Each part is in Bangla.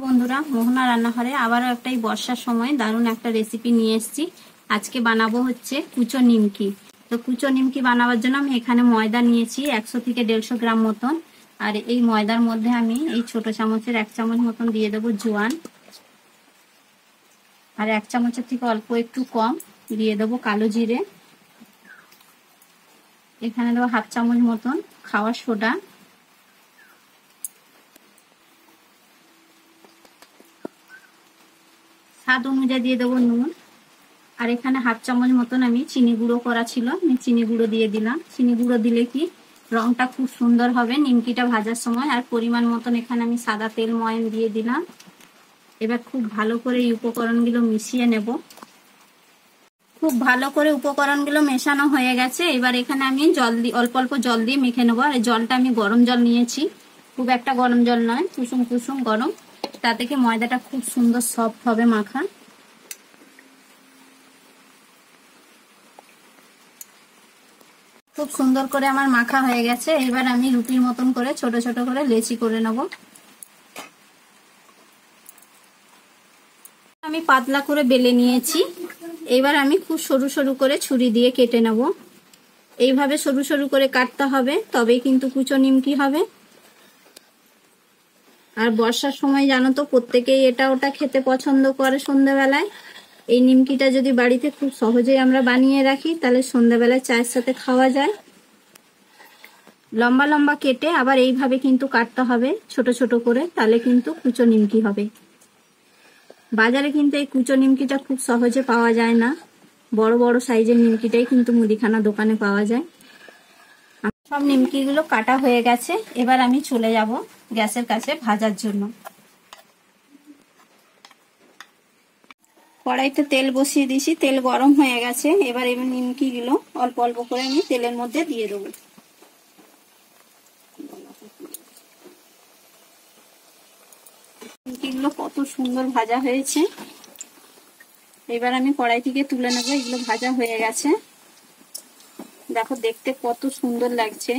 বন্ধুরা, মোহনা রান্নাঘরে আবারও একটাই বর্ষার সময় দারুণ একটা রেসিপি নিয়ে এসেছি। আজকে বানাবো হচ্ছে কুচো নিমকি। তো কুচো নিমকি বানাবার জন্য আমি এখানে ময়দা নিয়েছি 100 থেকে 150 গ্রাম মতন। আর এই ময়দার মধ্যে আমি এই ছোট চামচের 1 চামচ মতন দিয়ে দেবো জোয়ান, আর 1 চামচের থেকে অল্প একটু কম দিয়ে দেবো কালো জিরে। এখানে দেবো 1/2 চামচ মতন খাওয়ার সোডা, স্বাদ অনুযায়ী দিয়ে দেবো নুন, আর এখানে 1/2 চামচ মতন আমি চিনি গুঁড়ো করা ছিল, আমি চিনি গুঁড়ো দিয়ে দিলাম। চিনি গুঁড়ো দিলে কি রংটা খুব সুন্দর হবে নিমকিটা ভাজার সময়। আর পরিমাণ মতন এখানে আমি সাদা তেল ময়ান দিয়ে দিলাম। এবার খুব ভালো করে এই উপকরণগুলো মিশিয়ে নেব। খুব ভালো করে উপকরণগুলো মেশানো হয়ে গেছে। এবার এখানে আমি জল দিয়ে অল্প অল্প জল দিয়ে মেখে নেবো। আর জলটা আমি গরম জল নিয়েছি, খুব একটা গরম জল নয়, কুসুম কুসুম গরম। তাতে কি ময়দাটা খুব সুন্দর সফট হবে মাখা। খুব সুন্দর করে আমার মাখা হয়ে গেছে। এবার আমি রুটির মতন করে ছোট ছোট করে লেচি করে নেব। আমি পাতলা করে বেলে নিয়েছি। এবার আমি খুব সরু সরু করে ছুরি দিয়ে কেটে নেব। এইভাবে সরু সরু করে কাটতে হবে, তবেই কিন্তু কুচো নিমকি হবে। আর বর্ষার সময় জানো তো প্রত্যেকেই এটা ওটা খেতে পছন্দ করে সন্ধ্যাবেলায়। এই নিমকিটা যদি বাড়িতে খুব সহজেই আমরা বানিয়ে রাখি তাহলে সন্ধ্যাবেলায় চায়ের সাথে খাওয়া যায়। লম্বা লম্বা কেটে আবার এইভাবে কিন্তু কাটতে হবে ছোট ছোট করে, তাহলে কিন্তু কুচো নিমকি হবে। বাজারে কিন্তু এই কুচো নিমকিটা খুব সহজে পাওয়া যায় না, বড় বড় সাইজের নিমকিটাই কিন্তু মুদিখানা দোকানে পাওয়া যায়। সব নিমকিগুলো কাটা হয়ে গেছে। এবার আমি চলে যাব গ্যাসের কাছে ভাজার জন্য। কড়াইতে তেল বসিয়ে দিয়েছি, তেল গরম হয়ে গেছে। এবার এই নিমকিগুলো অল্প অল্প করে আমি তেলের মধ্যে দিয়ে দেবো। নিমকিগুলো কত সুন্দর ভাজা হয়েছে। এবার আমি কড়াই থেকে তুলে নেবো। এগুলো ভাজা হয়ে গেছে। দেখো দেখতে কত সুন্দর লাগছে।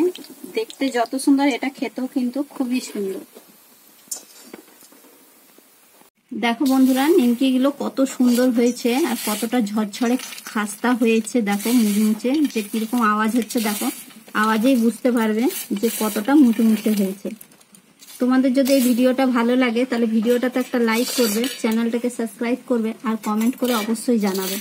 দেখতে যত সুন্দর এটা খেতেও কিন্তু খুবই সুন্দর। দেখো বন্ধুরা, নিমকিগুলো কত সুন্দর হয়েছে আর কতটা ঝরঝরে খাস্তা হয়েছে। দেখো মুচমুচে, যে কিরকম আওয়াজ হচ্ছে দেখো, আওয়াজেই বুঝতে পারবে যে কতটা মুচমুচে হয়েছে। তোমাদের যদি এই ভিডিওটা ভালো লাগে তাহলে ভিডিওটাতে একটা লাইক করবে, চ্যানেলটাকে সাবস্ক্রাইব করবে আর কমেন্ট করে অবশ্যই জানাবে।